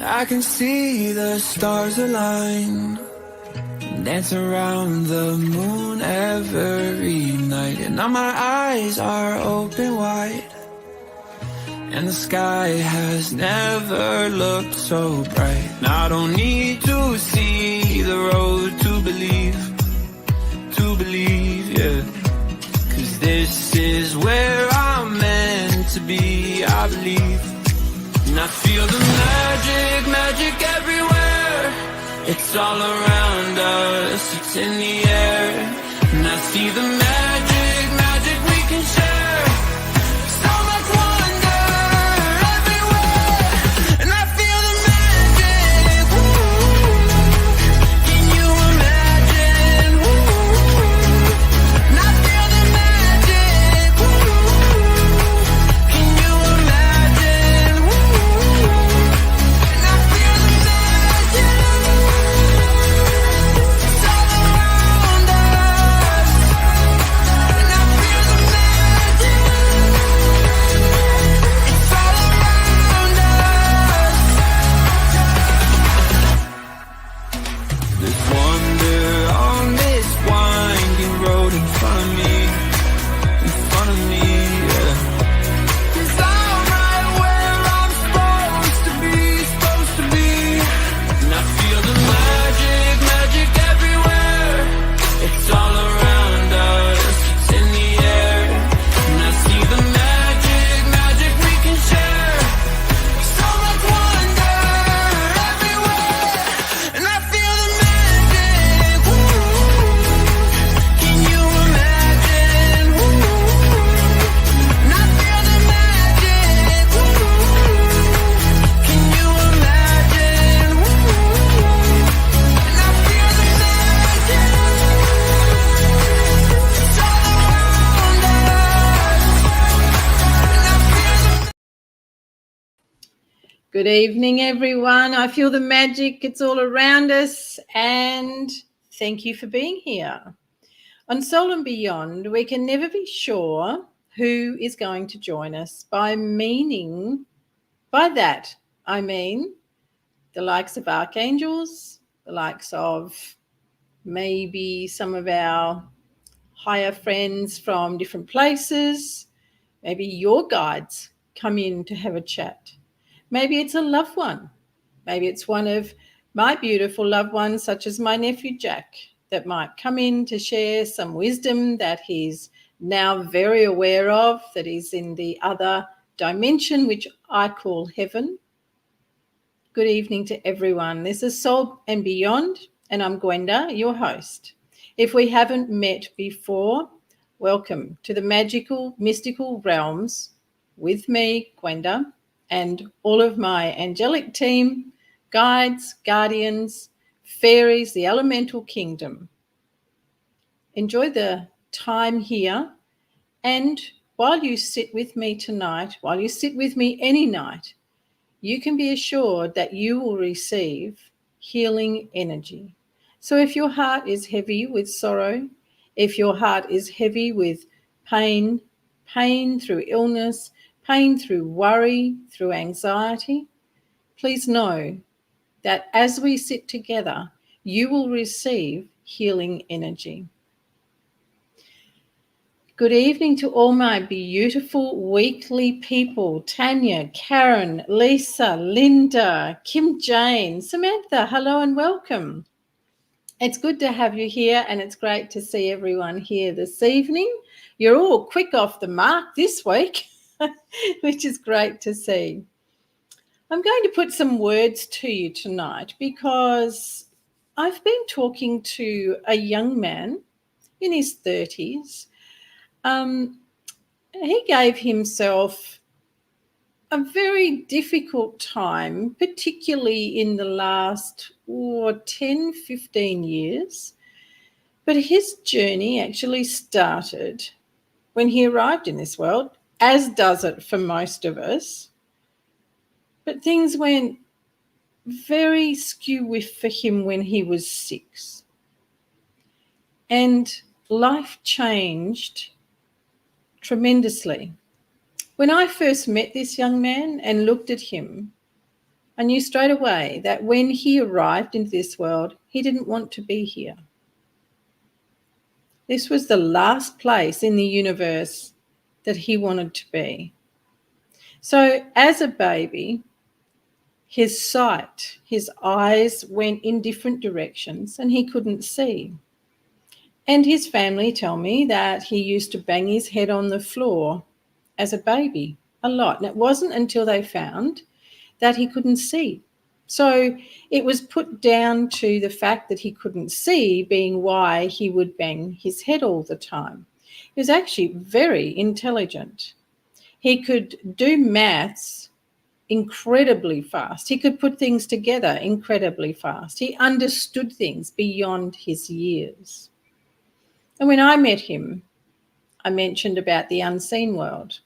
I can see the stars align, dance around the moon every night. And now my eyes are open wide, and the sky has never looked so bright. And I don't need to see the road to believe, yeah. 'Cause this is where I'm meant to be, I believe. And I feel the magic everywhere. It's all around us, it's in the air. And I see the magic we can share. So much wonder everywhere. And I feel the magic, ooh. Can you imagine, ooh. And I feel the magic, ooh. Can you imagine, ooh. And I feel the magic. It's all around us. And I feel the magic. It's all around us. There's wonder on this winding road in front of me, yeah. 'Cause I'm right where I'm supposed to be. And I feel the magic everywhere. It's all around us, it's in the air. And I see the magic we can share. So much wonder everywhere. And I feel the magic, ooh. Can you imagine, ooh. And I feel the magic, ooh. Can you imagine, ooh. And I feel the magic. It's all around us. And I feel the Good evening, everyone. I feel the magic. It's all around us. And thank you for being here. On Soul and Beyond, we can never be sure who is going to join us. By that, I mean the likes of archangels, the likes of maybe some of our higher friends from different places. Maybe your guides come in to have a chat. Maybe it's a loved one. Maybe it's one of my beautiful loved ones, such as my nephew Jack, that might come in to share some wisdom that he's now very aware of, that is in the other dimension, which I call heaven. Good evening to everyone. This is Soul and Beyond, and I'm Gwenda, your host. If we haven't met before, welcome to the magical, mystical realms with me, Gwenda, and all of my angelic team, guides, guardians, fairies, the elemental kingdom. Enjoy the time here, and while you sit with me tonight, while you sit with me any night, you can be assured that you will receive healing energy. So if your heart is heavy with sorrow, if your heart is heavy with pain through illness, pain through worry, through anxiety, please know that as we sit together, you will receive healing energy. Good evening to all my beautiful weekly people, Tanya, Karen, Lisa, Linda, Kim Jane, Samantha, hello and welcome. It's good to have you here, and it's great to see everyone here this evening. You're all quick off the mark this week, which is great to see. I'm going to put some words to you tonight because I've been talking to a young man in his 30s. He gave himself a very difficult time, particularly in the last 10, 15 years. But his journey actually started when he arrived in this world, as does it for most of us. But things went very skew for him when he was 6. And life changed tremendously. When I first met this young man and looked at him, I knew straight away that when he arrived into this world, he didn't want to be here. This was the last place in the universe that he wanted to be. So as a baby, his sight, his eyes went in different directions and he couldn't see. And his family tell me that he used to bang his head on the floor as a baby a lot. And it wasn't until they found that he couldn't see. So it was put down to the fact that he couldn't see being why he would bang his head all the time. He was actually very intelligent. He could do maths incredibly fast. He could put things together incredibly fast. He understood things beyond his years. And when I met him, I mentioned about the unseen world.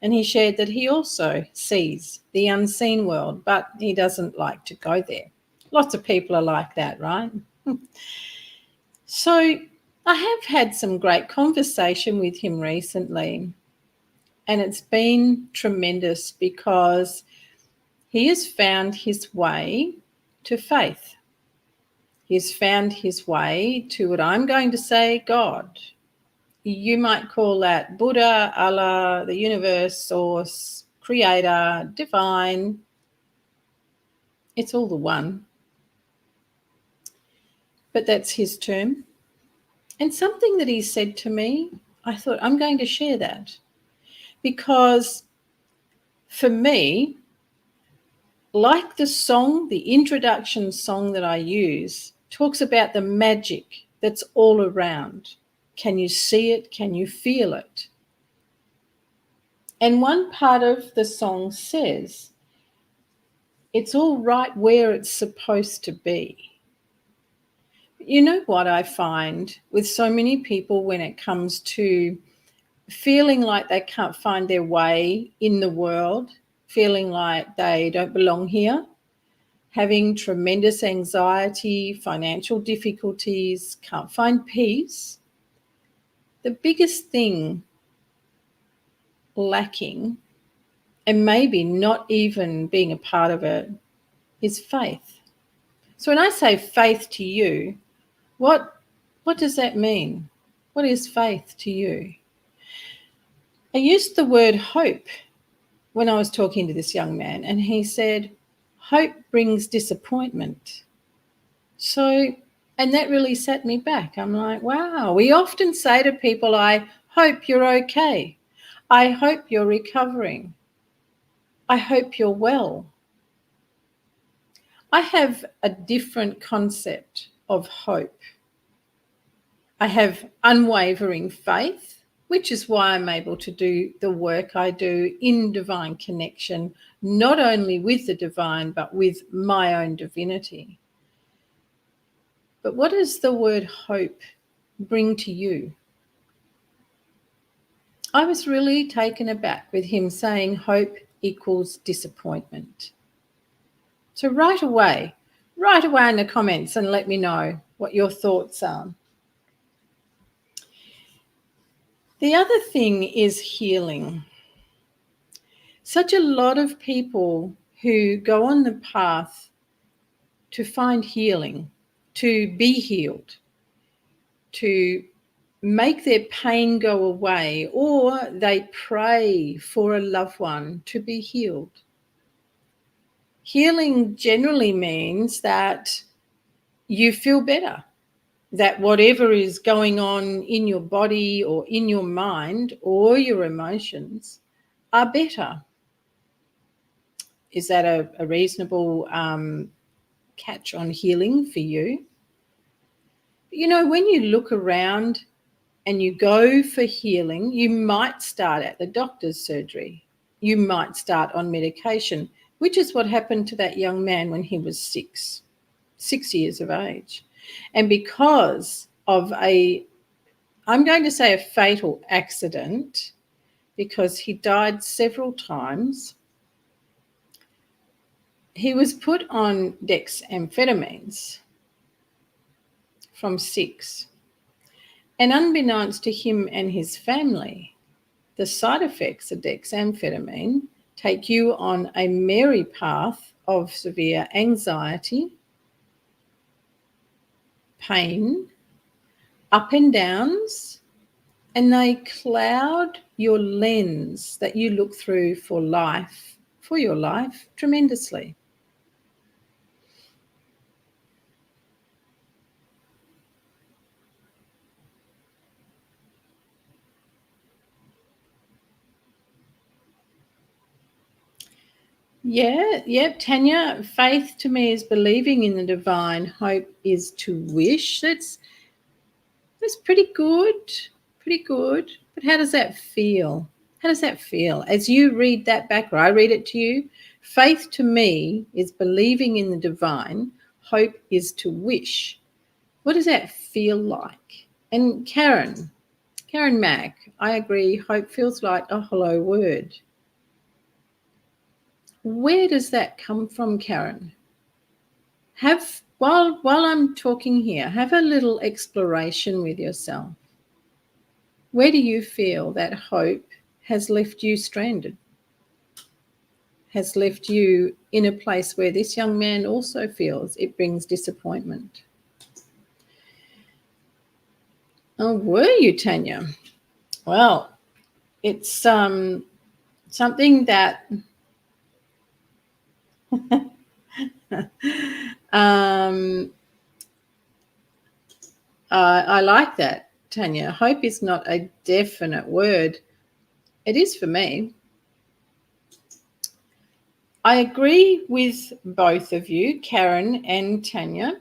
And he shared that he also sees the unseen world, but he doesn't like to go there. Lots of people are like that, right? So I have had some great conversation with him recently, and it's been tremendous because he has found his way to faith. He's found his way to what I'm going to say, God. You might call that Buddha, Allah, the universe, source, creator, divine. It's all the one. But that's his term. And something that he said to me, I thought I'm going to share that. Because for me, like the song, the introduction song that I use, talks about the magic that's all around. Can you see it? Can you feel it? And one part of the song says, it's all right where it's supposed to be. You know what I find with so many people when it comes to feeling like they can't find their way in the world, feeling like they don't belong here, having tremendous anxiety, financial difficulties, can't find peace. The biggest thing lacking, and maybe not even being a part of it, is faith. So when I say faith to you, what does that mean? What is faith to you? I used the word hope when I was talking to this young man, and he said, hope brings disappointment. So, and that really set me back. I'm like, wow, we often say to people, I hope you're okay. I hope you're recovering. I hope you're well. I have a different concept of hope. I have unwavering faith, which is why I'm able to do the work I do in divine connection, not only with the divine, but with my own divinity. But what does the word hope bring to you? I was really taken aback with him saying hope equals disappointment. So right away in the comments and let me know what your thoughts are. The other thing is healing. Such a lot of people who go on the path to find healing, to be healed, to make their pain go away, or they pray for a loved one to be healed. Healing generally means that you feel better, that whatever is going on in your body or in your mind or your emotions are better. Is that a reasonable catch on healing for you? You know, when you look around and you go for healing, you might start at the doctor's surgery. You might start on medication, which is what happened to that young man when he was 6 years of age. And because of I'm going to say a fatal accident, because he died several times, he was put on dexamphetamines from 6. And unbeknownst to him and his family, the side effects of dexamphetamine take you on a merry path of severe anxiety, pain, up and downs, and they cloud your lens that you look through for your life, tremendously. Yeah, yep, Tanya, faith to me is believing in the divine. Hope is to wish. That's pretty good. Pretty good. But how does that feel? How does that feel? As you read that back, or I read it to you, faith to me is believing in the divine. Hope is to wish. What does that feel like? And Karen Mack, I agree, hope feels like a hollow word. Where does that come from, Karen? While I'm talking here, have a little exploration with yourself. Where do you feel that hope has left you stranded? Has left you in a place where this young man also feels it brings disappointment? Oh, were you, Tanya? Well, it's something that I like that, Tanya. Hope is not a definite word. It is for me. I agree with both of you, Karen and Tanya.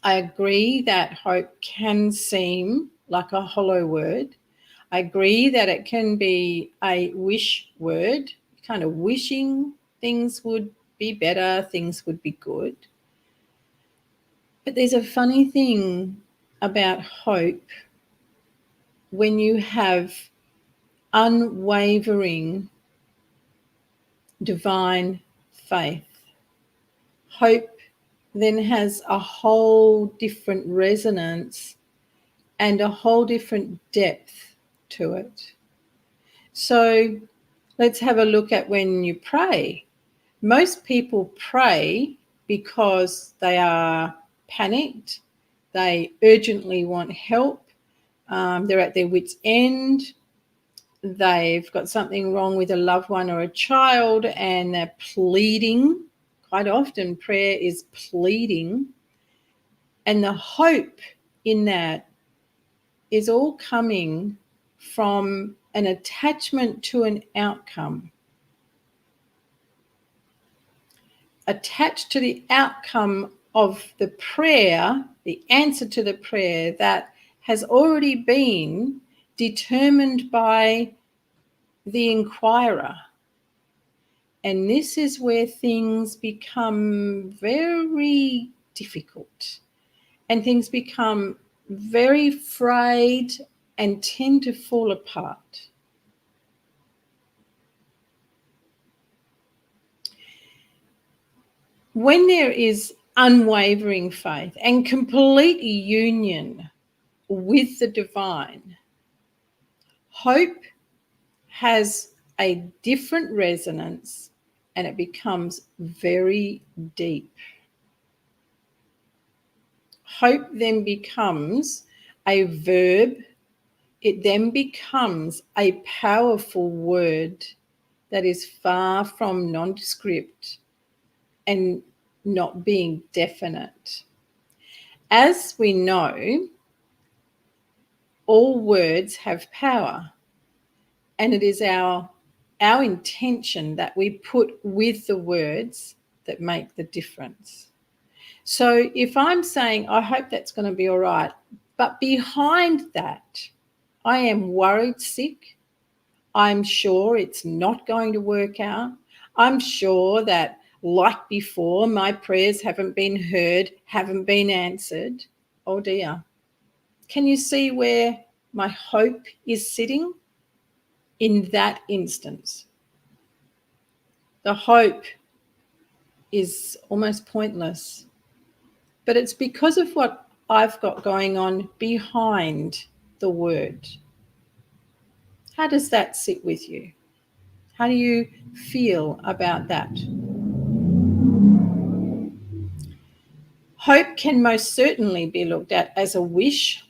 I agree that hope can seem like a hollow word. I agree that it can be a wish word, kind of wishing things would be better, things would be good. But there's a funny thing about hope when you have unwavering divine faith. Hope then has a whole different resonance and a whole different depth to it. So let's have a look at when you pray. Most people pray because they are panicked, they urgently want help, they're at their wit's end, they've got something wrong with a loved one or a child, and they're pleading. Quite often, prayer is pleading. And the hope in that is all coming from an attachment to an outcome. Attached to the outcome of the prayer, the answer to the prayer that has already been determined by the inquirer. And this is where things become very difficult and things become very frayed and tend to fall apart. When there is unwavering faith and complete union with the divine, hope has a different resonance and it becomes very deep. Hope then becomes a verb. It then becomes a powerful word that is far from nondescript and not being definite. As we know, all words have power, and it is our intention that we put with the words that make the difference. So if I'm saying, I hope that's going to be all right, but behind that, I am worried sick, I'm sure it's not going to work out, I'm sure that, like before, my prayers haven't been heard, haven't been answered. Oh dear. Can you see where my hope is sitting? In that instance, the hope is almost pointless. But it's because of what I've got going on behind the word. How does that sit with you? How do you feel about that? Hope can most certainly be looked at as a wish,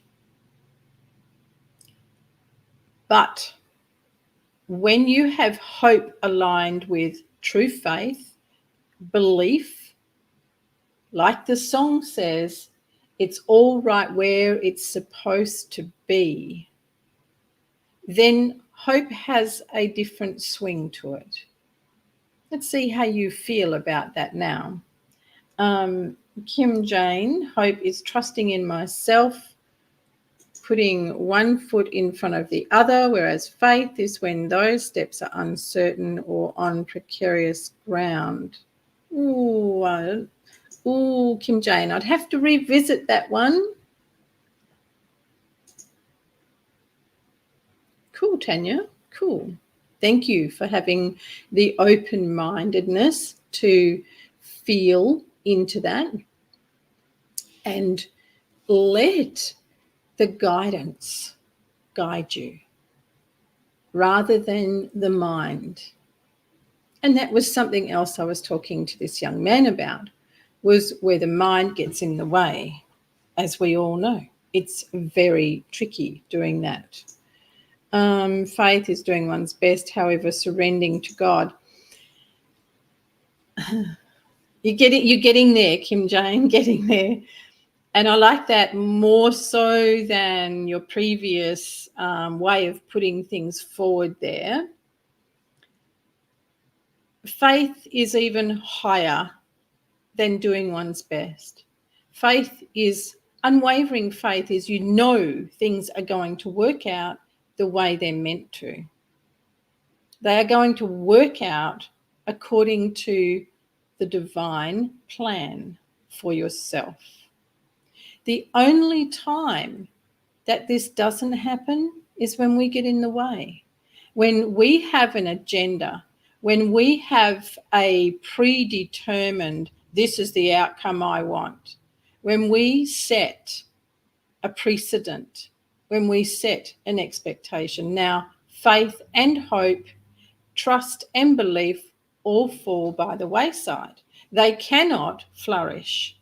but when you have hope aligned with true faith, belief, like the song says, it's all right where it's supposed to be, then hope has a different swing to it. Let's see how you feel about that now. Kim Jane, hope is trusting in myself, putting one foot in front of the other, whereas faith is when those steps are uncertain or on precarious ground. Ooh, Kim Jane, I'd have to revisit that one. Cool, Tanya, cool. Thank you for having the open-mindedness to feel into that and let the guidance guide you rather than the mind. And that was something else I was talking to this young man about, was where the mind gets in the way, as we all know. It's very tricky doing that. Faith is doing one's best, however, surrendering to God. You're getting there, Kim Jane, getting there. And I like that more so than your previous way of putting things forward there. Faith is even higher than doing one's best. Faith is unwavering faith is you know things are going to work out the way they're meant to. They are going to work out according to the divine plan for yourself. The only time that this doesn't happen is when we get in the way. When we have an agenda, when we have a predetermined, this is the outcome I want, when we set a precedent, when we set an expectation. Now, faith and hope, trust and belief all fall by the wayside. They cannot flourish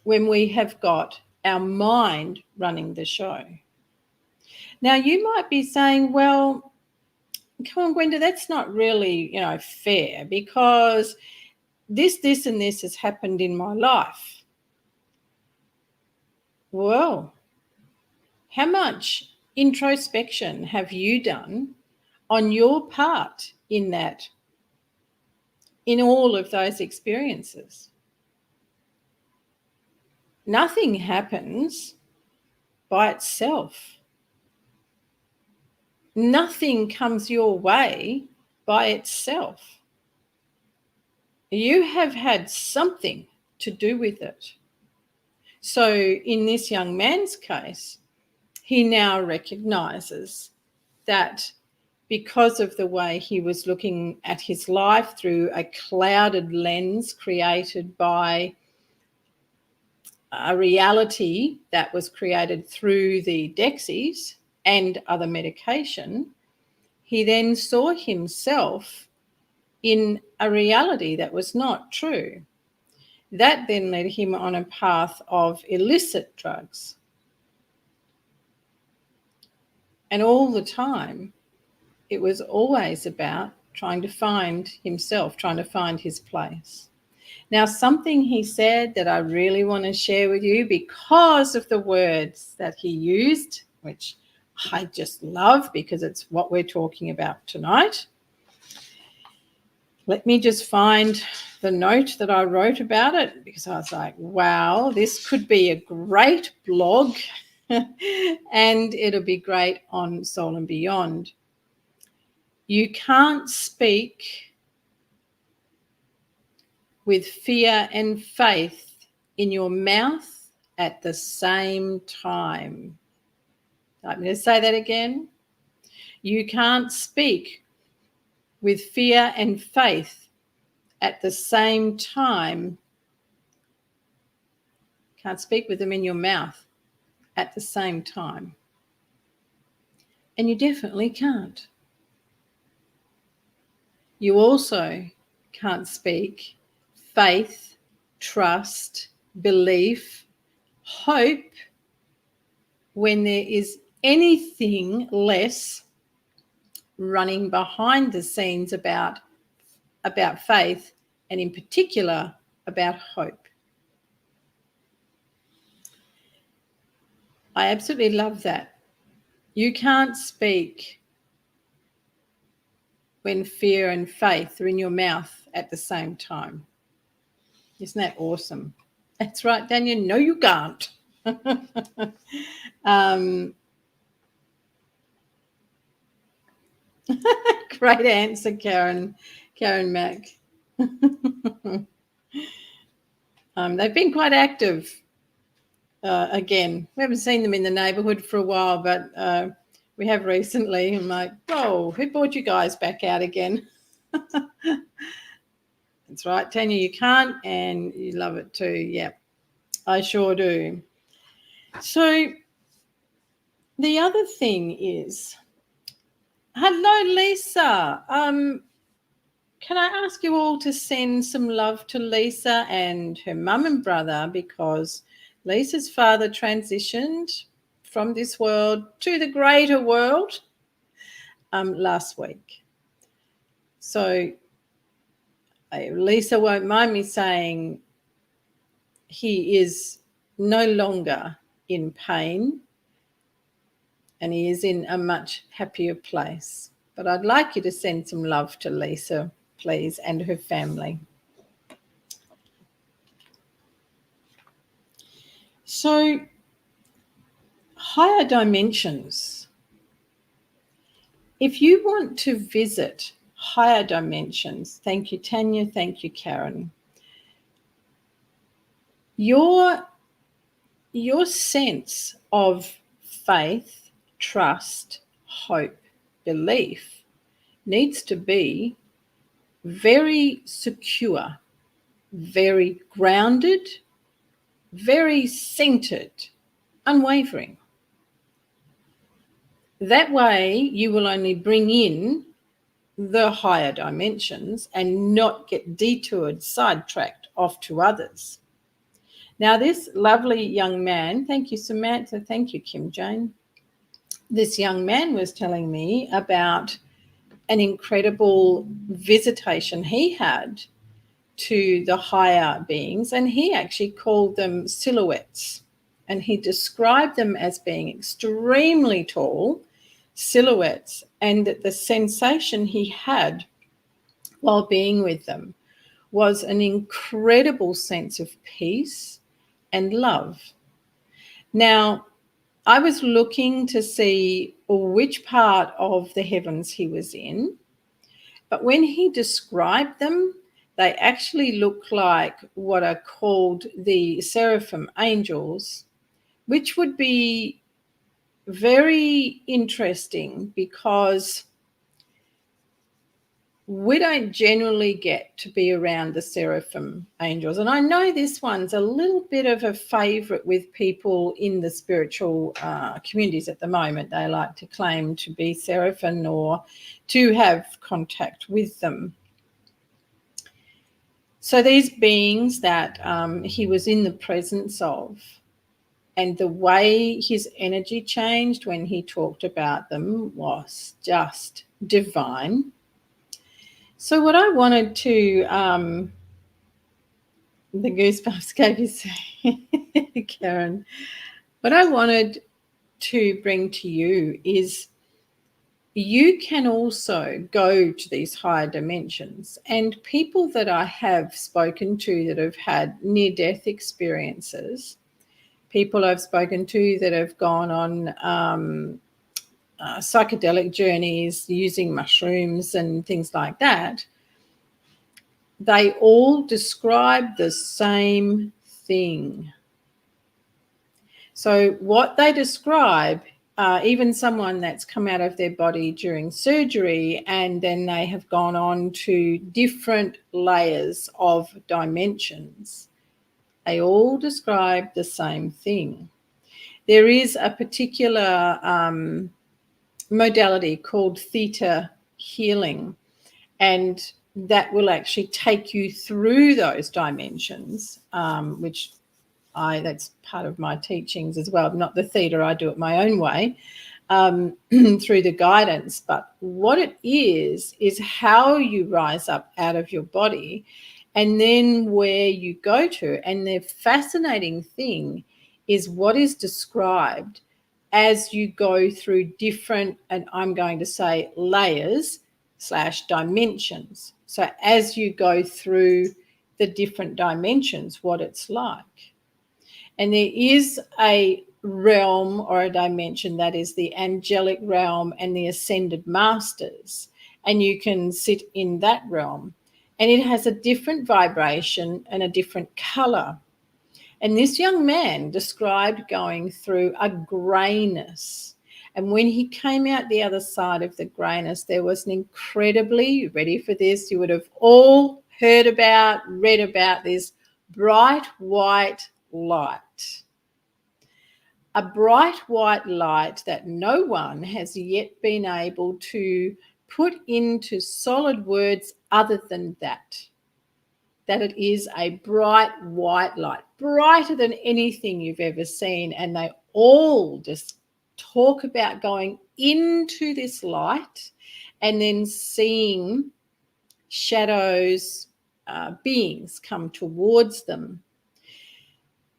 when we have got our mind running the show. Now, you might be saying, well, come on, Gwenda, that's not really, fair, because this, and this has happened in my life. Well, how much introspection have you done on your part in that, in all of those experiences? Nothing happens by itself. Nothing comes your way by itself. You have had something to do with it. So in this young man's case, he now recognizes that because of the way he was looking at his life through a clouded lens created by a reality that was created through the Dexies and other medication, he then saw himself in a reality that was not true. That then led him on a path of illicit drugs. And all the time, it was always about trying to find himself, trying to find his place. Now, something he said that I really want to share with you because of the words that he used, which I just love because it's what we're talking about tonight. Let me just find the note that I wrote about it, because I was like, wow, this could be a great blog and it'll be great on Soul and Beyond. You can't speak with fear and faith in your mouth at the same time. I'm going to say that again. You can't speak with fear and faith at the same time. Can't speak with them in your mouth at the same time. And you definitely can't. You also can't speak faith, trust, belief, hope, when there is anything less running behind the scenes about faith, and in particular about hope. I absolutely love that. You can't speak when fear and faith are in your mouth at the same time. Isn't that awesome? That's right, Daniel. No, you can't. Great answer, Karen Mack. They've been quite active. Again, we haven't seen them in the neighbourhood for a while, but we have recently. I'm like, whoa, who brought you guys back out again? That's right, Tanya, you can't, and you love it too. Yeah, I sure do. So the other thing is, hello, Lisa. Can I ask you all to send some love to Lisa and her mum and brother, because Lisa's father transitioned from this world to the greater world last week. So Lisa won't mind me saying he is no longer in pain and he is in a much happier place. But I'd like you to send some love to Lisa, please, and her family. So, higher dimensions. If you want to visit higher dimensions, thank you, Tanya, thank you, Karen, your sense of faith, trust, hope, belief needs to be very secure, very grounded, very centered, unwavering. That way you will only bring in the higher dimensions and not get detoured, sidetracked off to others. Now, this lovely young man, thank you, Samantha, thank you, Kim Jane. This young man was telling me about an incredible visitation he had to the higher beings, and he actually called them silhouettes, and he described them as being extremely tall silhouettes, and that the sensation he had while being with them was an incredible sense of peace and love. Now, I was looking to see which part of the heavens he was in, but when he described them, they actually look like what are called the seraphim angels, which would be very interesting because we don't generally get to be around the seraphim angels. And I know this one's a little bit of a favourite with people in the spiritual communities at the moment. They like to claim to be seraphim or to have contact with them. So these beings that he was in the presence of, and the way his energy changed when he talked about them was just divine. So what I wanted to, the goosebumps gave you, Karen, what I wanted to bring to you is you can also go to these higher dimensions, and people that I have spoken to that have had near-death experiences, people I've spoken to that have gone on psychedelic journeys using mushrooms and things like that, they all describe the same thing. So what they describe, even someone that's come out of their body during surgery and then they have gone on to different layers of dimensions, they all describe the same thing. There is a particular modality called theta healing, and that will actually take you through those dimensions, which that's part of my teachings as well. Not the theta, I do it my own way, through the guidance. But what it is how you rise up out of your body and then where you go to. And the fascinating thing is what is described as you go through different, and I'm going to say layers / dimensions. So as you go through the different dimensions, what it's like. And there is a realm or a dimension that is the angelic realm and the ascended masters. And you can sit in that realm. And it has a different vibration and a different color. And this young man described going through a grayness. And when he came out the other side of the grayness, there was an incredibly, ready for this, you would have all heard about, read about this, bright white light. A bright white light that no one has yet been able to put into solid words other than that it is a bright white light, brighter than anything you've ever seen. And they all just talk about going into this light and then seeing shadows, beings come towards them.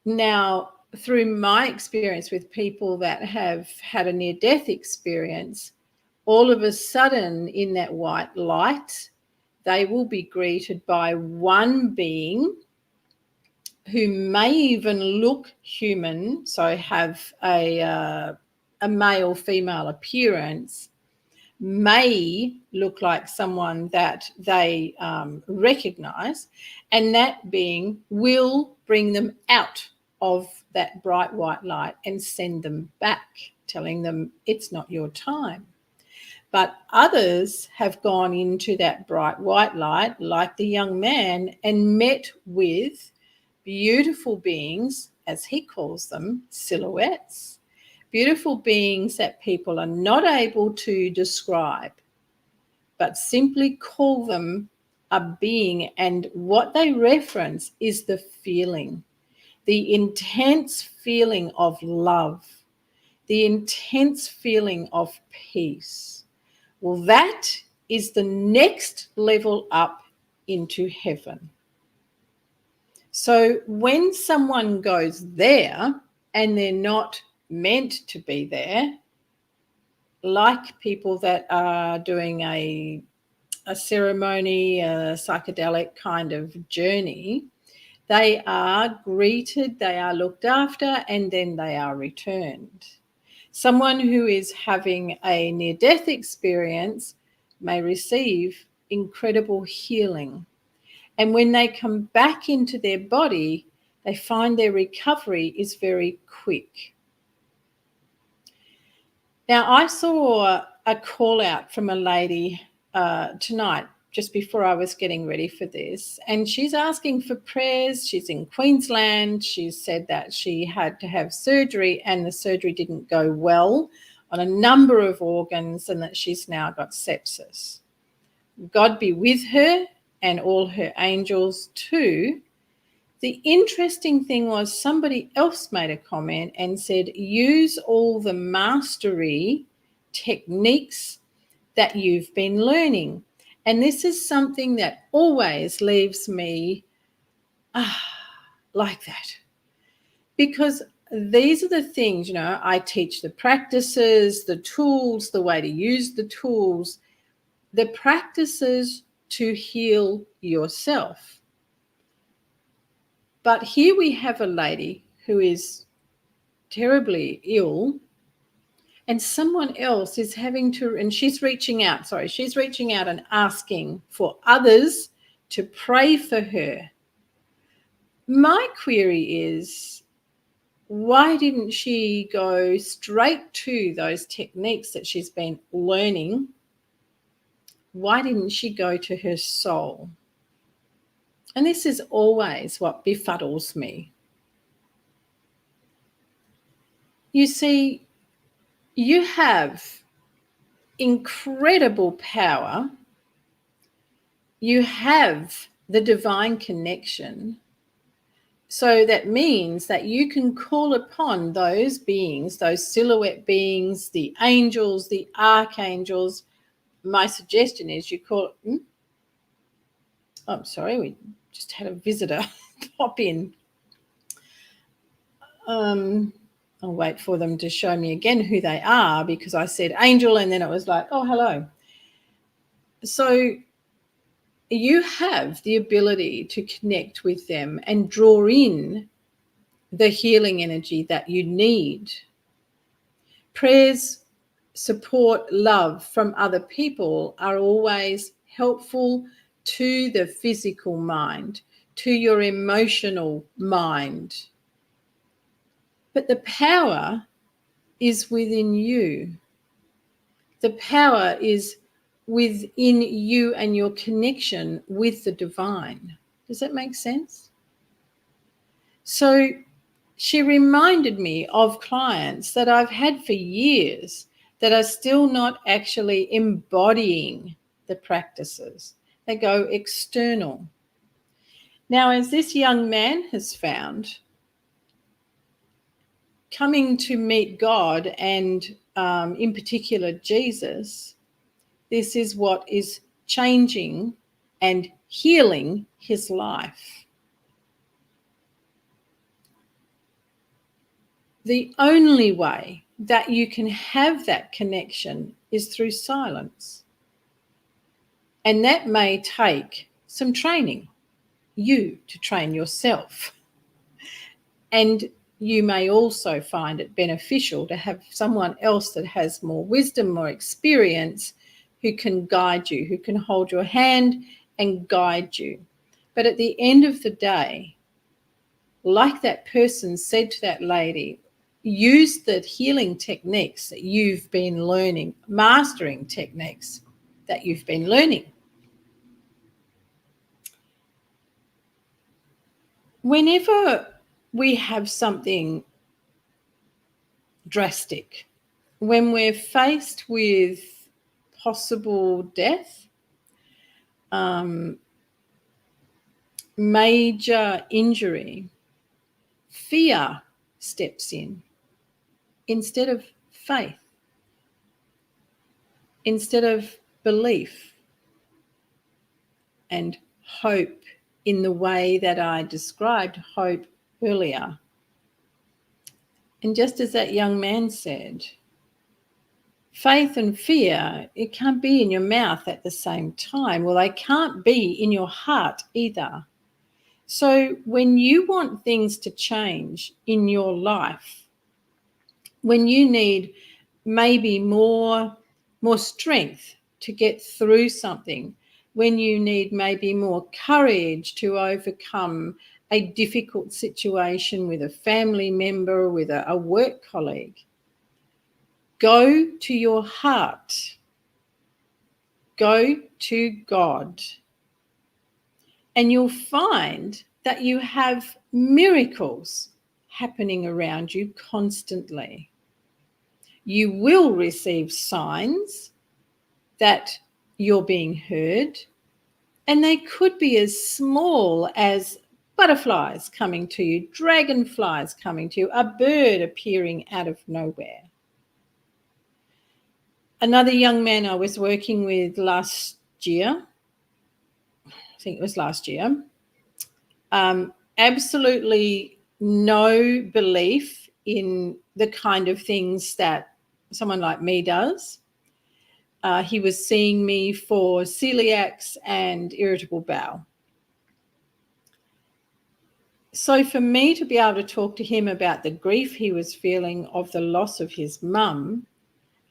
Now, through my experience with people that have had a near-death experience, all of a sudden in that white light, they will be greeted by one being who may even look human, so have a male-female appearance, may look like someone that they recognize, and that being will bring them out of that bright white light and send them back, telling them it's not your time. But others have gone into that bright white light, like the young man, and met with beautiful beings, as he calls them, silhouettes, beautiful beings that people are not able to describe, but simply call them a being. And what they reference is the feeling, the intense feeling of love, the intense feeling of peace. Well, that is the next level up into heaven. So when someone goes there and they're not meant to be there, like people that are doing a ceremony, a psychedelic kind of journey, they are greeted, they are looked after, and then they are returned. Someone who is having a near-death experience may receive incredible healing. And when they come back into their body, they find their recovery is very quick. Now, I saw a call out from a lady tonight, just before I was getting ready for this, and she's asking for prayers. She's in Queensland. She said that she had to have surgery and the surgery didn't go well on a number of organs and that she's now got sepsis. God be with her and all her angels too. The interesting thing was somebody else made a comment and said, use all the mastery techniques that you've been learning. And this is something that always leaves me like that. Because these are the things, I teach the practices, the tools, the way to use the tools, the practices to heal yourself. But here we have a lady who is terribly ill, and someone else is having to, and she's reaching out and asking for others to pray for her. My query is, why didn't she go straight to those techniques that she's been learning? Why didn't she go to her soul? And this is always what befuddles me. You see, you have incredible power. You have the divine connection. So that means that you can call upon those beings, those silhouette beings, the angels, the archangels. My suggestion is you call it, oh, sorry, we just had a visitor pop in. I'll wait for them to show me again who they are, because I said angel and then it was like, oh, hello. So you have the ability to connect with them and draw in the healing energy that you need. Prayers, support, love from other people are always helpful to the physical mind, to your emotional mind. But the power is within you. The power is within you and your connection with the divine. Does that make sense? So she reminded me of clients that I've had for years that are still not actually embodying the practices. They go external. Now, as this young man has found, coming to meet God and in particular Jesus, this is what is changing and healing his life. The only way that you can have that connection is through silence. And that may take some training, you to train yourself. And you may also find it beneficial to have someone else that has more wisdom, more experience, who can guide you, who can hold your hand and guide you. But at the end of the day, like that person said to that lady, use the healing techniques that you've been learning, mastering techniques that you've been learning. Whenever we have something drastic, when we're faced with possible death, major injury, fear steps in instead of faith, instead of belief and hope in the way that I described hope earlier. And just as that young man said, faith and fear, it can't be in your mouth at the same time. Well, they can't be in your heart either. So when you want things to change in your life, when you need maybe more strength to get through something, when you need maybe more courage to overcome a difficult situation with a family member, with a work colleague, go to your heart. Go to God. And you'll find that you have miracles happening around you constantly. You will receive signs that you're being heard, and they could be as small as butterflies coming to you, dragonflies coming to you, a bird appearing out of nowhere. Another young man I was working with last year, I think it was last year, absolutely no belief in the kind of things that someone like me does. He was seeing me for celiacs and irritable bowel. So for me to be able to talk to him about the grief he was feeling of the loss of his mum,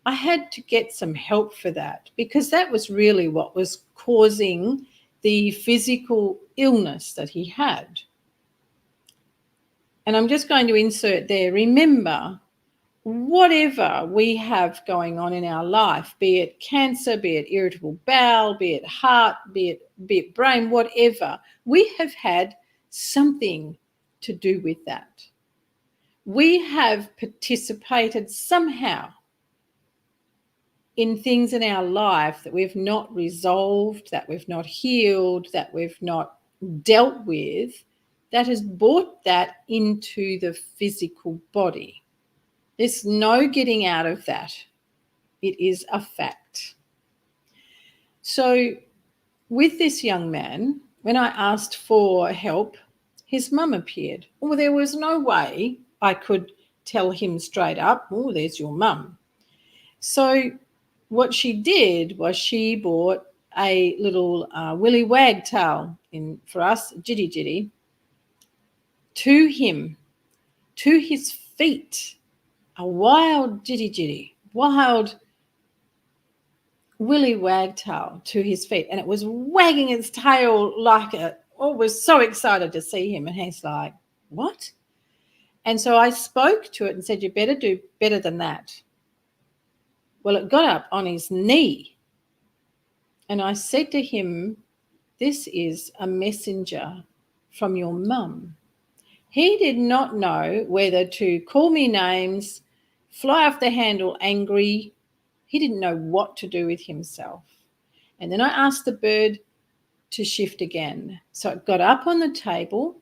I had to get some help for that, because that was really what was causing the physical illness that he had. And I'm just going to insert there, remember, whatever we have going on in our life, be it cancer, be it irritable bowel, be it heart, be it brain, whatever, we have had something to do with that. We have participated somehow in things in our life that we've not resolved, that we've not healed, that we've not dealt with, that has brought that into the physical body. There's no getting out of that. It is a fact. So with this young man, when I asked for help, his mum appeared. Well, there was no way I could tell him straight up, oh, there's your mum. So what she did was she bought a little willy wagtail, for us, jitty jitty, to him, to his feet, a wild jitty jitty, wild willy wagtail to his feet, and it was wagging its tail like was so excited to see him. And he's like, what? And so I spoke to it and said, you better do better than that. Well, it got up on his knee, and I said to him, this is a messenger from your mum. He did not know whether to call me names, fly off the handle angry. He didn't know what to do with himself. And then I asked the bird to shift again. So it got up on the table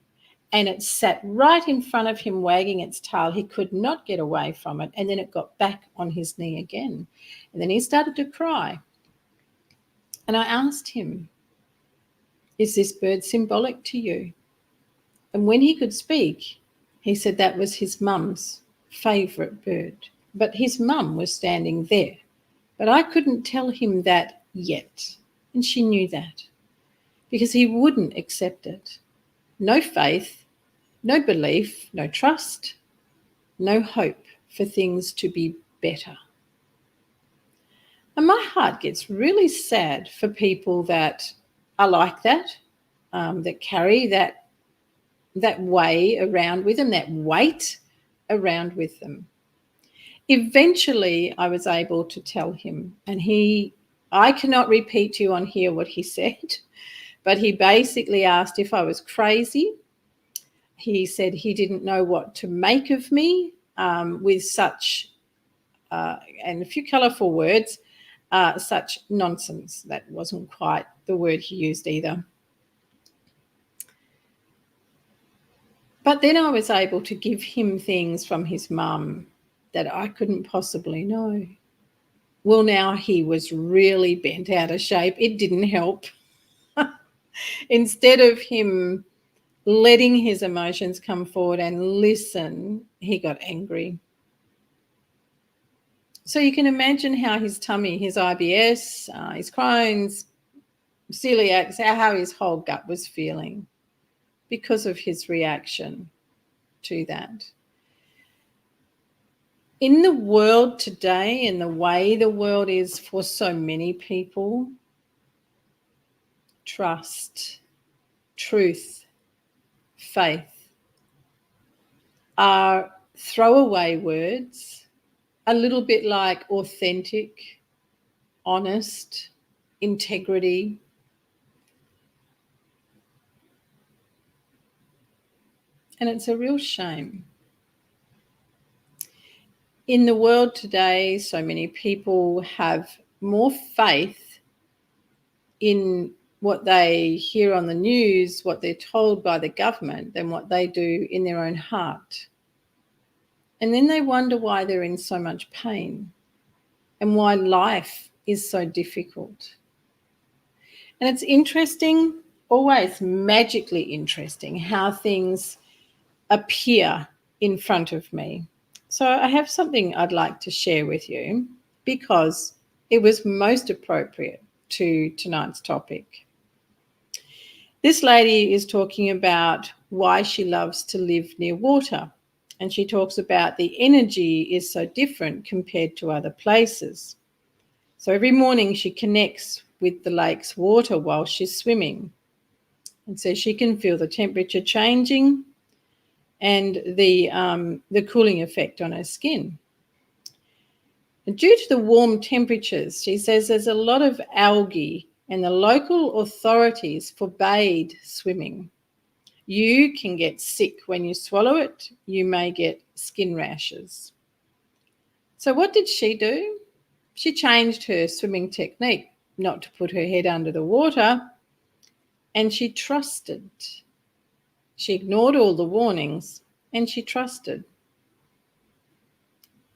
and it sat right in front of him, wagging its tail. He could not get away from it. And then it got back on his knee again. And then he started to cry. And I asked him, is this bird symbolic to you? And when he could speak, he said that was his mum's favourite bird. But his mum was standing there. But I couldn't tell him that yet. And she knew that because he wouldn't accept it. No faith, no belief, no trust, no hope for things to be better. And my heart gets really sad for people that are like that, that carry that way around with them, that weight around with them. Eventually, I was able to tell him, and I cannot repeat to you on here what he said, but he basically asked if I was crazy. He said he didn't know what to make of me with such, and a few colourful words, such nonsense. That wasn't quite the word he used either. But then I was able to give him things from his mum that I couldn't possibly know. Well, now he was really bent out of shape. It didn't help. Instead of him letting his emotions come forward and listen, he got angry. So you can imagine how his tummy, his IBS, his Crohn's, celiac, how his whole gut was feeling because of his reaction to that. In the world today, and the way the world is for so many people, trust, truth, faith are throwaway words, a little bit like authentic, honest, integrity. And it's a real shame. In the world today, so many people have more faith in what they hear on the news, what they're told by the government, than what they do in their own heart. And then they wonder why they're in so much pain and why life is so difficult. And it's interesting, always magically interesting, how things appear in front of me. So I have something I'd like to share with you because it was most appropriate to tonight's topic. This lady is talking about why she loves to live near water. And she talks about the energy is so different compared to other places. So every morning she connects with the lake's water while she's swimming. And so she can feel the temperature changing and the cooling effect on her skin. And due to the warm temperatures, she says there's a lot of algae and the local authorities forbade swimming. You can get sick when you swallow it. You may get skin rashes. So what did she do? She changed her swimming technique, not to put her head under the water, and she trusted. She ignored all the warnings and she trusted.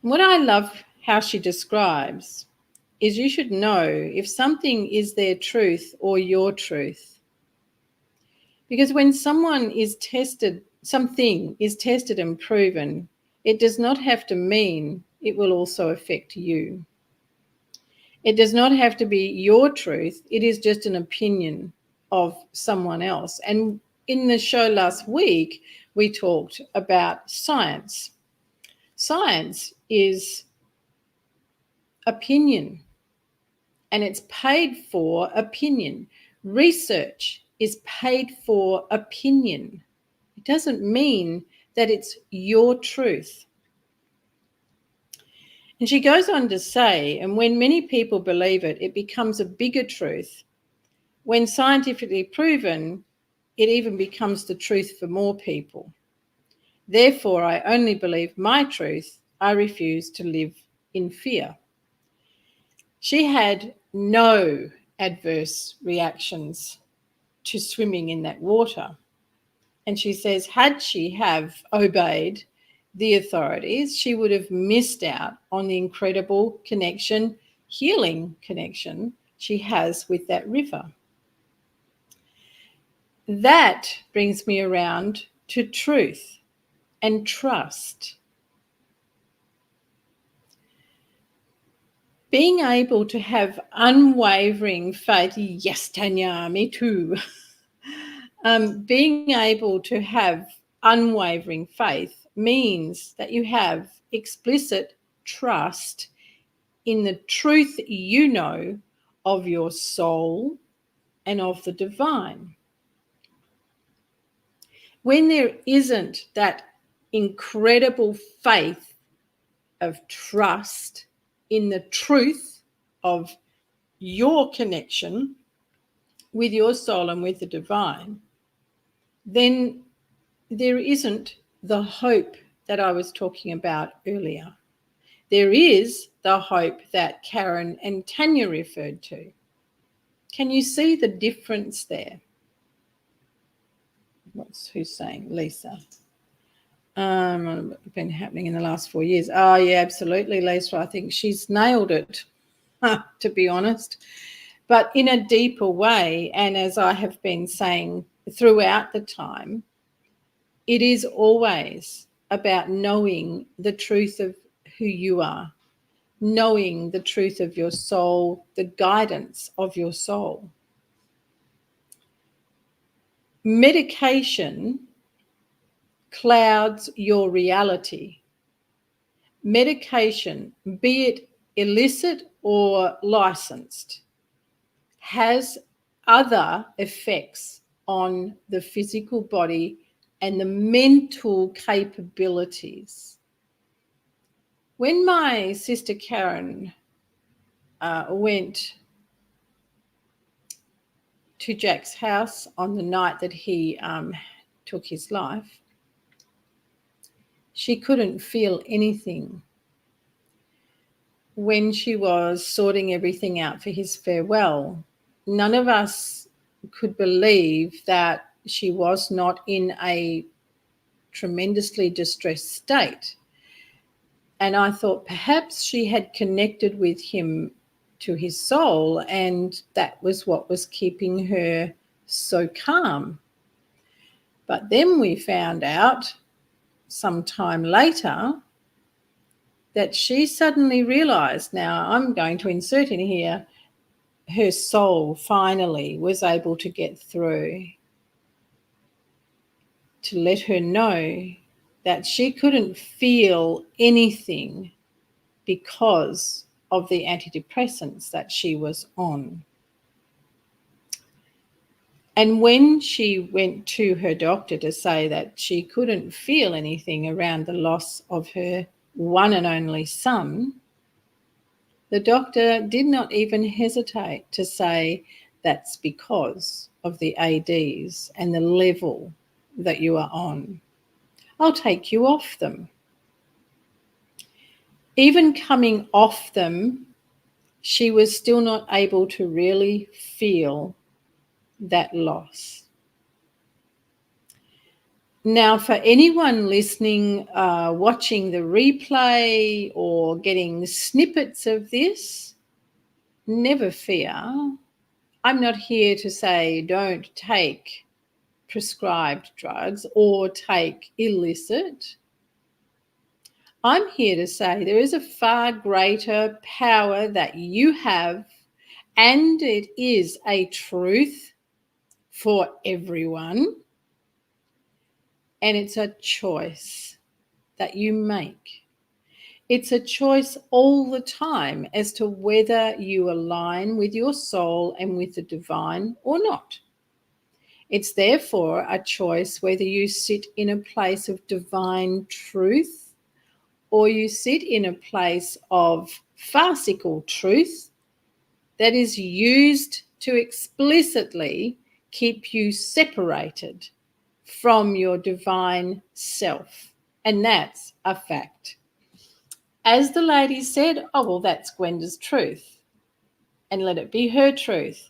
What I love how she describes is you should know if something is their truth or your truth. Because when something is tested and proven, it does not have to mean it will also affect you. It does not have to be your truth. It is just an opinion of someone else. And in the show last week, we talked about science. Science is opinion, and it's paid for opinion. Research is paid for opinion. It doesn't mean that it's your truth. And she goes on to say, and when many people believe it, it becomes a bigger truth. When scientifically proven, it even becomes the truth for more people. Therefore, I only believe my truth. I refuse to live in fear. She had no adverse reactions to swimming in that water. And she says, had she have obeyed the authorities, she would have missed out on the incredible connection, healing connection she has with that river. That brings me around to truth and trust. Being able to have unwavering faith, yes, Tanya, me too. Being able to have unwavering faith means that you have explicit trust in the truth you know of your soul and of the divine. When there isn't that incredible faith of trust in the truth of your connection with your soul and with the divine, then there isn't the hope that I was talking about earlier. There is the hope that Karen and Tanya referred to. Can you see the difference there? Who's saying? Lisa. Been happening in the last 4 years. Oh, yeah, absolutely, Lisa. I think she's nailed it, to be honest. But in a deeper way, and as I have been saying throughout the time, it is always about knowing the truth of who you are, knowing the truth of your soul, the guidance of your soul. Medication clouds your reality. Medication, be it illicit or licensed, has other effects on the physical body and the mental capabilities. When my sister Karen went to Jack's house on the night that he took his life, she couldn't feel anything. When she was sorting everything out for his farewell, none of us could believe that she was not in a tremendously distressed state. And I thought perhaps she had connected with him to his soul, and that was what was keeping her so calm. But then we found out sometime later that she suddenly realized, now I'm going to insert in here, her soul finally was able to get through to let her know that she couldn't feel anything because of the antidepressants that she was on. And when she went to her doctor to say that she couldn't feel anything around the loss of her one and only son, the doctor did not even hesitate to say that's because of the ADs and the level that you are on. I'll take you off them. Even coming off them, she was still not able to really feel that loss. Now, for anyone listening, watching the replay or getting snippets of this, never fear. I'm not here to say don't take prescribed drugs or take illicit. I'm here to say there is a far greater power that you have, and it is a truth for everyone. And it's a choice that you make. It's a choice all the time as to whether you align with your soul and with the divine or not. It's therefore a choice whether you sit in a place of divine truth or you sit in a place of farcical truth that is used to explicitly keep you separated from your divine self. And that's a fact. As the lady said, oh, well, that's Gwenda's truth, and let it be her truth.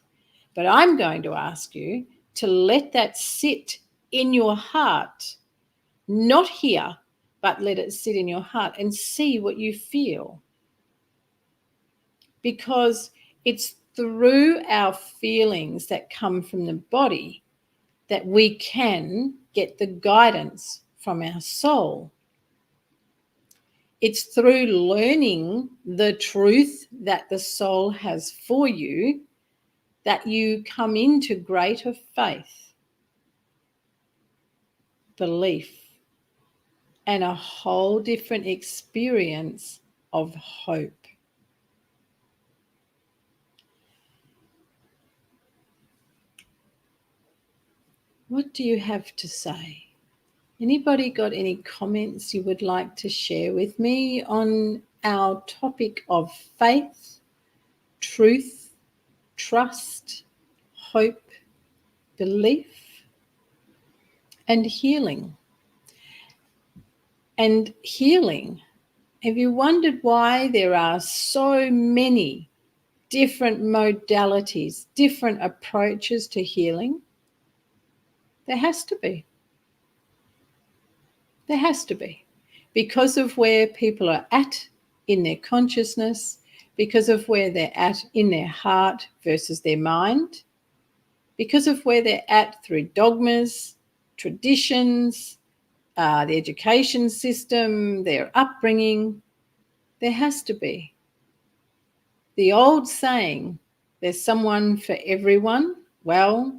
But I'm going to ask you to let that sit in your heart, not here, but let it sit in your heart and see what you feel. Because it's through our feelings that come from the body that we can get the guidance from our soul. It's through learning the truth that the soul has for you that you come into greater faith, belief, and a whole different experience of hope. What do you have to say? Anybody got any comments you would like to share with me on our topic of faith, truth, trust, hope, belief, and healing? And healing. Have you wondered why there are so many different modalities, different approaches to healing? There has to be. There has to be. Because of where people are at in their consciousness, because of where they're at in their heart versus their mind, because of where they're at through dogmas, traditions, the education system, their upbringing, there has to be. The old saying, there's someone for everyone, well,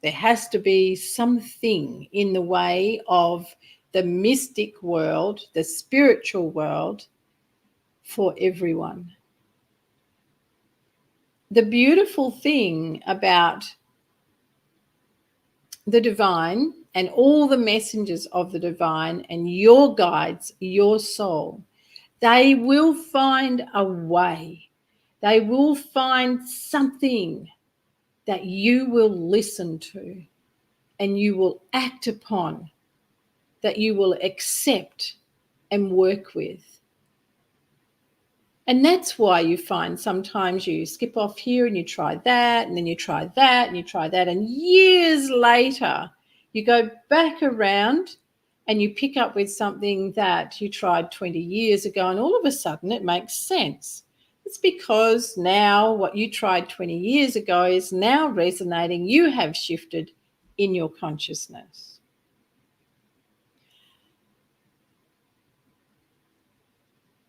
there has to be something in the way of the mystic world, the spiritual world, for everyone. The beautiful thing about the divine and all the messengers of the divine and your guides, your soul, they will find a way. They will find something that you will listen to and you will act upon, that you will accept and work with. And that's why you find sometimes you skip off here and you try that, and then you try that, and you try that, and years later you go back around and you pick up with something that you tried 20 years ago, and all of a sudden it makes sense. It's because now what you tried 20 years ago is now resonating. You have shifted in your consciousness.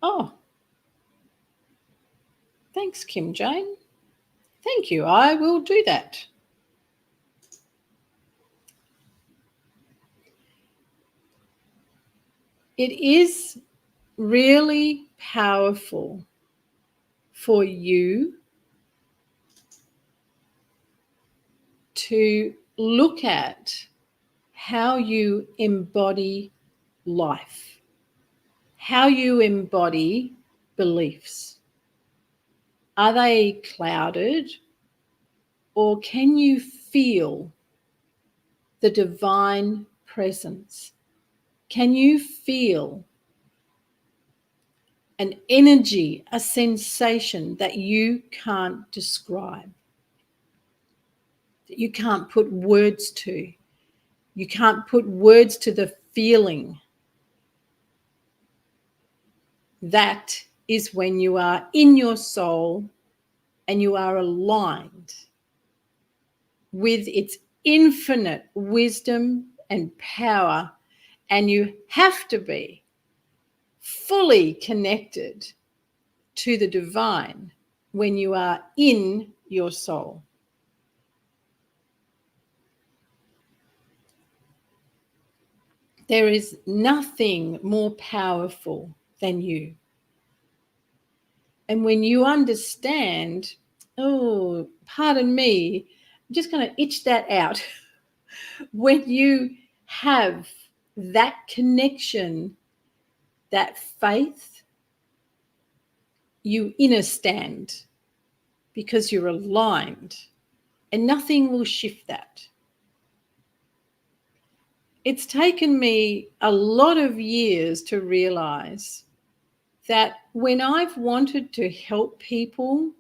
Oh, thanks, Kim Jane. Thank you. I will do that. It is really powerful for you to look at how you embody life, how you embody beliefs. Are they clouded, or can you feel the divine presence? Can you feel an energy, a sensation that you can't describe, that you can't put words to? You can't put words to the feeling. That is when you are in your soul and you are aligned with its infinite wisdom and power, and you have to be fully connected to the divine when you are in your soul. There is nothing more powerful than you. And when you understand, oh, pardon me, I'm just going to itch that out. When you have that connection, that faith, you inner stand because you're aligned and nothing will shift that. It's taken me a lot of years to realize that when I've wanted to help people,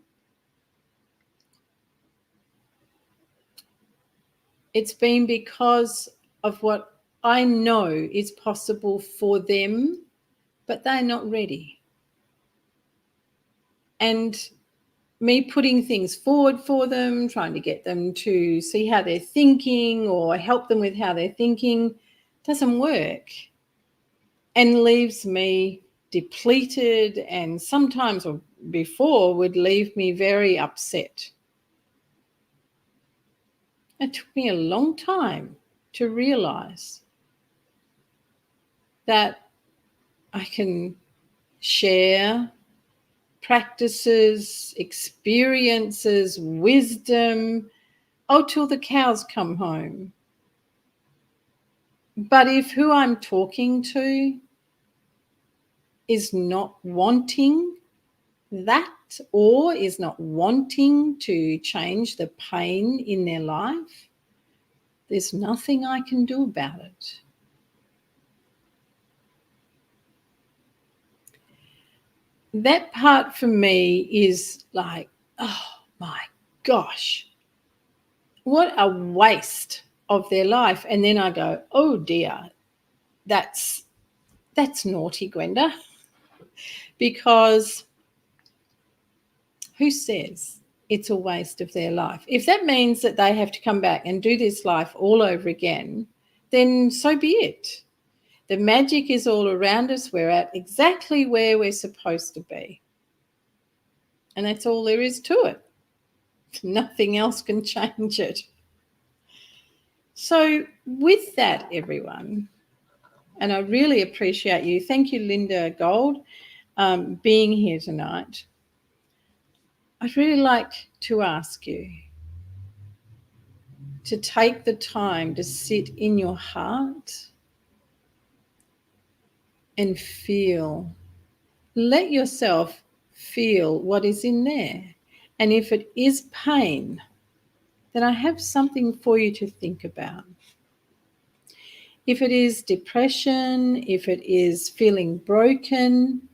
it's been because of what I know is possible for them, but they're not ready. And me putting things forward for them, trying to get them to see how they're thinking or help them with how they're thinking, doesn't work and leaves me depleted, and sometimes, or before, would leave me very upset. It took me a long time to realize that I can share practices, experiences, wisdom, till the cows come home. But if who I'm talking to is not wanting that, or is not wanting to change the pain in their life, there's nothing I can do about it. That part for me is like, oh my gosh, what a waste of their life. And then I go, oh dear, that's naughty, Gwenda, because who says it's a waste of their life? If that means that they have to come back and do this life all over again, then so be it. The magic is all around us. We're at exactly where we're supposed to be. And that's all there is to it. Nothing else can change it. So with that, everyone, and I really appreciate you. Thank you, Linda Gold, being here tonight. I'd really like to ask you to take the time to sit in your heart and feel. Let yourself feel what is in there. And if it is pain, then I have something for you to think about. If it is depression, if it is feeling broken,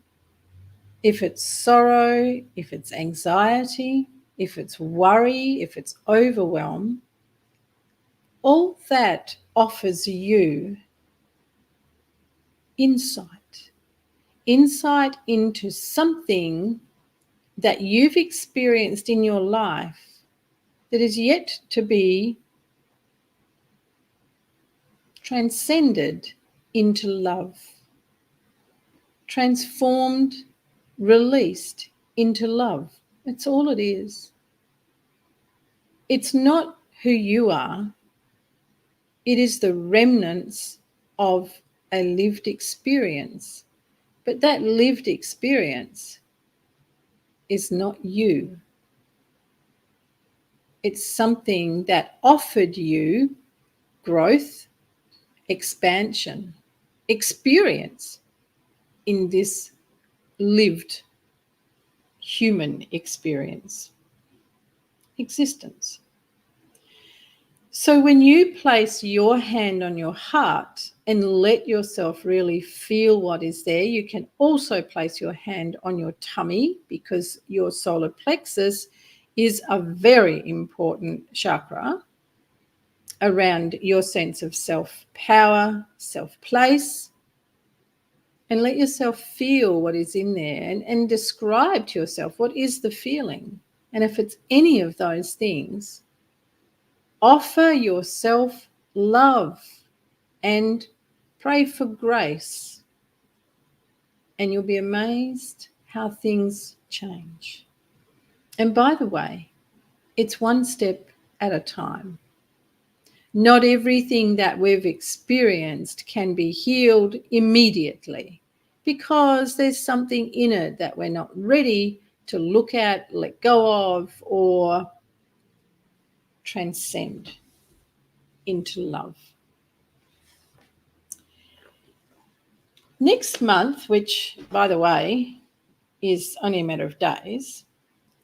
if it's sorrow, if it's anxiety, if it's worry, if it's overwhelm, all that offers you insight into something that you've experienced in your life that is yet to be transcended into love, transformed, released into love. That's all it is. It's not who you are. It is the remnants of a lived experience. But that lived experience is not you. It's something that offered you growth, expansion, experience in this lived human experience, existence. So when you place your hand on your heart and let yourself really feel what is there, you can also place your hand on your tummy, because your solar plexus is a very important chakra. around your sense of self-power, self-place, and let yourself feel what is in there and describe to yourself what is the feeling. And if it's any of those things, offer yourself love and pray for grace, and you'll be amazed how things change. And by the way, it's one step at a time. Not everything that we've experienced can be healed immediately because there's something in it that we're not ready to look at, let go of, or transcend into love. Next month, which, by the way, is only a matter of days,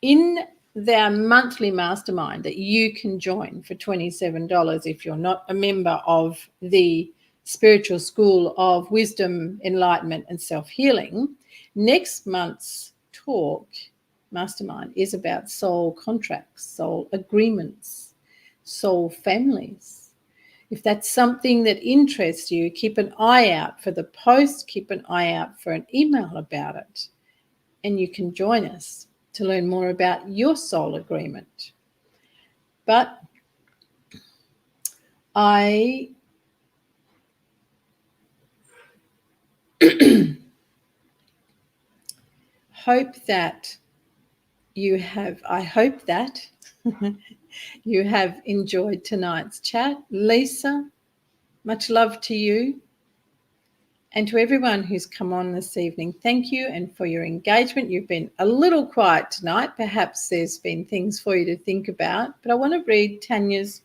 in their monthly mastermind that you can join for $27 if you're not a member of the Spiritual School of Wisdom, Enlightenment and Self-Healing, next month's talk, mastermind, is about soul contracts, soul agreements, soul families. If that's something that interests you, keep an eye out for the post, keep an eye out for an email about it, and you can join us to learn more about your soul agreement. But I hope that you have enjoyed tonight's chat. Lisa, much love to you. And to everyone who's come on this evening, thank you and for your engagement. You've been a little quiet tonight. Perhaps there's been things for you to think about. But I want to read Tanya's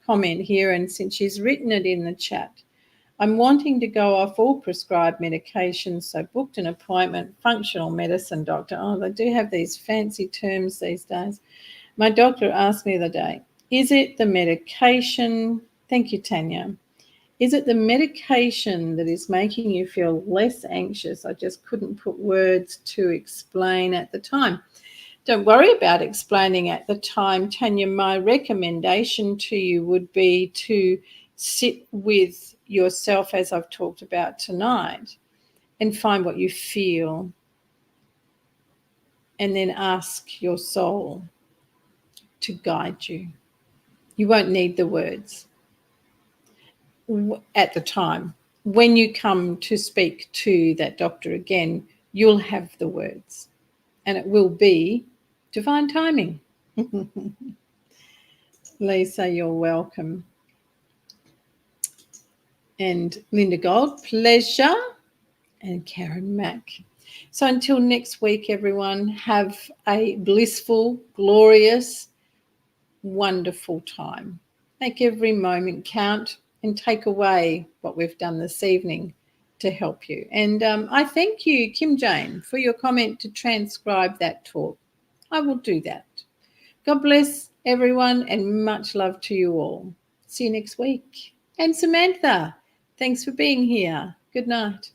comment here, and since she's written it in the chat. I'm wanting to go off all prescribed medications, so booked an appointment, functional medicine doctor. Oh, they do have these fancy terms these days. My doctor asked me the other day, is it the medication? Thank you, Tanya. Is it the medication that is making you feel less anxious? I just couldn't put words to explain at the time. Don't worry about explaining at the time, Tanya. My recommendation to you would be to sit with yourself, as I've talked about tonight, and find what you feel, and then ask your soul to guide you. You won't need the words at the time. When you come to speak to that doctor again, you'll have the words, and it will be divine timing. Lisa, you're welcome. And Linda Gold, pleasure. And Karen Mack. So until next week, everyone, have a blissful, glorious, wonderful time. Make every moment count and take away what we've done this evening to help you. And I thank you, Kim Jane, for your comment to transcribe that talk. I will do that. God bless everyone and much love to you all. See you next week. And Samantha, thanks for being here. Good night.